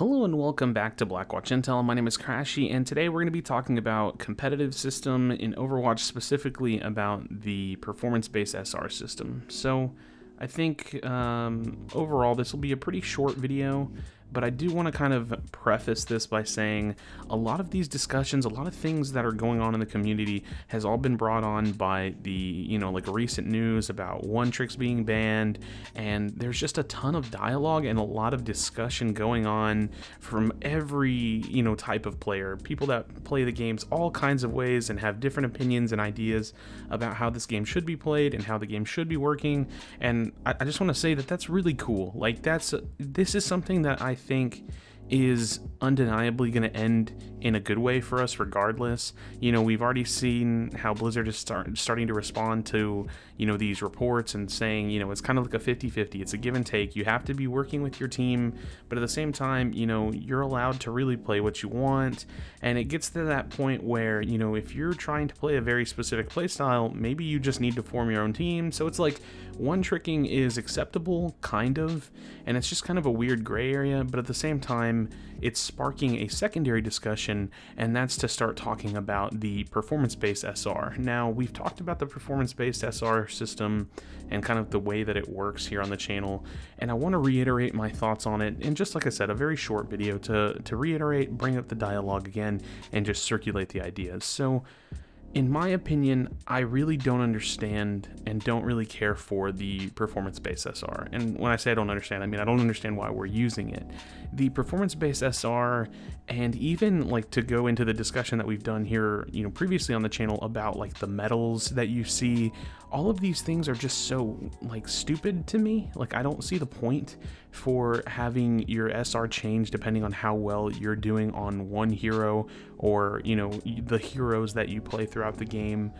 Hello and welcome back to Blackwatch Intel. My name is Crashy, and today we're going to be talking about competitive system in Overwatch, specifically about the performance-based SR system. So I think overall this will be a pretty short video, but I do want to kind of preface this by saying a lot of these discussions, a lot of things that are going on in the community has all been brought on by the, like recent news about one tricks being banned, and there's just a ton of dialogue and a lot of discussion going on from every, type of player, people that play the games all kinds of ways and have different opinions and ideas about how this game should be played and how the game should be working. And I just want to say that that's really cool. Like this is something that I think is undeniably going to end in a good way for us regardless. We've already seen how Blizzard is starting to respond to, these reports and saying, it's kind of like a 50-50. It's a give and take. You have to be working with your team, but at the same time, you're allowed to really play what you want. And it gets to that point where, if you're trying to play a very specific playstyle, maybe you just need to form your own team. So it's like one tricking is acceptable, kind of, and it's just kind of a weird gray area, but at the same time, it's sparking a secondary discussion, and that's to start talking about the performance-based SR. Now, we've talked about the performance-based SR system and kind of the way that it works here on the channel, and I want to reiterate my thoughts on it in, just like I said, a very short video to reiterate, bring up the dialogue again, and just circulate the ideas. So, in my opinion, I really don't understand and don't really care for the performance-based SR. And when I say I don't understand, I mean I don't understand why we're using it. The performance-based SR, and even like to go into the discussion that we've done here, previously on the channel about like the medals that you see, all of these things are just so like stupid to me. Like I don't see the point for having your SR change depending on how well you're doing on one hero or, the heroes that you play throughout the game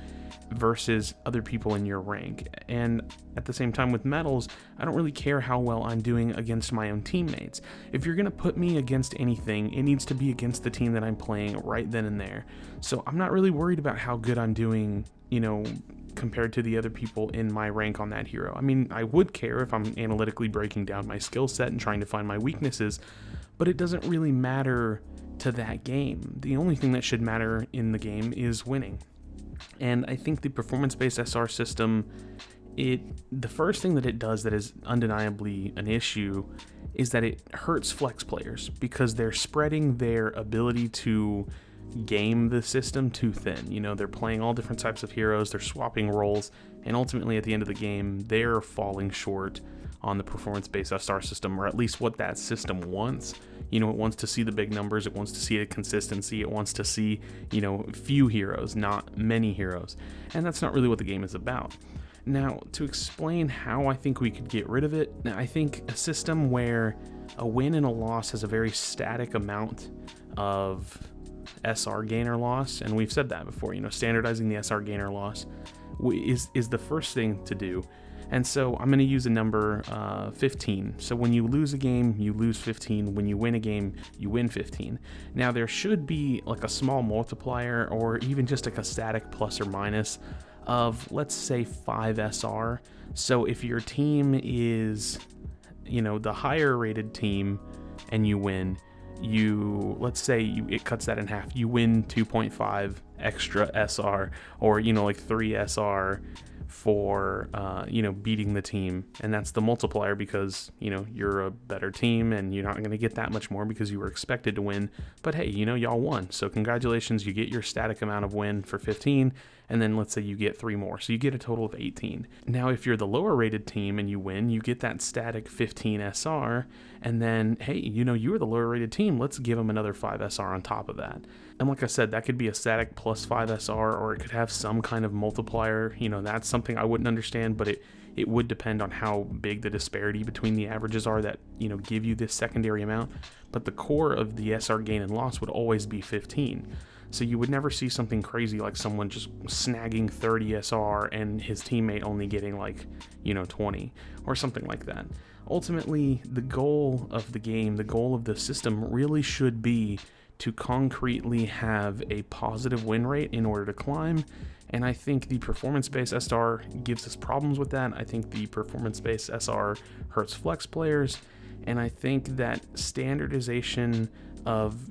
versus other people in your rank. And at the same time with medals, I don't really care how well I'm doing against my own teammates. If you're gonna put me against anything, it needs to be against the team that I'm playing right then and there. So I'm not really worried about how good I'm doing, compared to the other people in my rank on that hero. I mean, I would care if I'm analytically breaking down my skill set and trying to find my weaknesses, but it doesn't really matter to that game. The only thing that should matter in the game is winning. And I think the performance-based SR system, the first thing that it does that is undeniably an issue is that it hurts flex players because they're spreading their ability to game the system too thin. They're playing all different types of heroes, they're swapping roles, and ultimately at the end of the game, they're falling short on the performance-based SR system, or at least what that system wants. It wants to see the big numbers, it wants to see the consistency, it wants to see, few heroes, not many heroes. And that's not really what the game is about. Now, to explain how I think we could get rid of it, I think a system where a win and a loss has a very static amount of SR gain or loss, and we've said that before, standardizing the SR gain or loss is the first thing to do. And so I'm going to use a number 15. So when you lose a game, you lose 15. When you win a game, you win 15. Now there should be like a small multiplier or even just like a static plus or minus of, let's say, 5 SR. So if your team is, the higher rated team and you win, let's say it cuts that in half. You win 2.5 extra SR, or, like 3 SR for beating the team, and that's the multiplier because you're a better team and you're not going to get that much more because you were expected to win, but hey, y'all won, so congratulations, you get your static amount of win for 15, and then let's say you get 3 more, so you get a total of 18. Now if you're the lower rated team and you win, you get that static 15 SR, and then hey, you were the lower rated team, let's give them another 5 SR on top of that. And like I said, that could be a static plus 5 SR, or it could have some kind of multiplier. That's something I wouldn't understand, but it would depend on how big the disparity between the averages are that, give you this secondary amount. But the core of the SR gain and loss would always be 15. So you would never see something crazy like someone just snagging 30 SR and his teammate only getting like, 20 or something like that. Ultimately, the goal of the game, the goal of the system really should be to concretely have a positive win rate in order to climb, and I think the performance-based SR gives us problems with that. I think the performance-based SR hurts flex players, And I think that standardization of,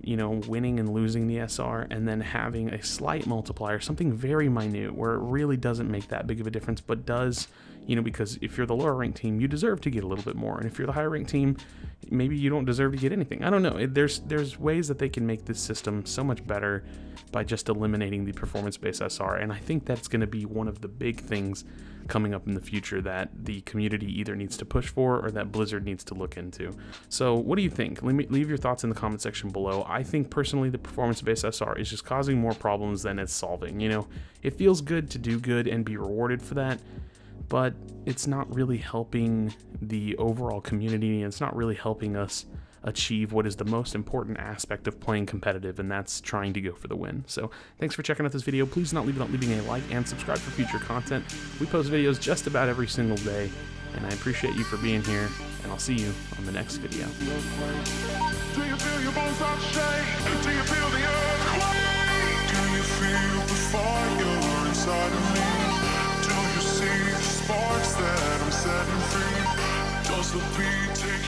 winning and losing the SR and then having a slight multiplier, something very minute where it really doesn't make that big of a difference, but does, because if you're the lower ranked team, you deserve to get a little bit more. And if you're the higher ranked team, maybe you don't deserve to get anything. I don't know. There's ways that they can make this system so much better by just eliminating the performance-based SR. And I think that's going to be one of the big things coming up in the future that the community either needs to push for or that Blizzard needs to look into. So what do you think? Leave your thoughts in the comment section below. I think personally the performance-based SR is just causing more problems than it's solving. It feels good to do good and be rewarded for that, but it's not really helping the overall community, and it's not really helping us achieve what is the most important aspect of playing competitive, and that's trying to go for the win. So thanks for checking out this video. Please do not leave without leaving a like and subscribe for future content. We post videos just about every single day, and I appreciate you for being here, and I'll see you on the next video. Do you feel your bones start to shake? Do you feel the earthquake? Do you feel the fire inside of me? Do you see the sparks that I'm setting free? Does the beat take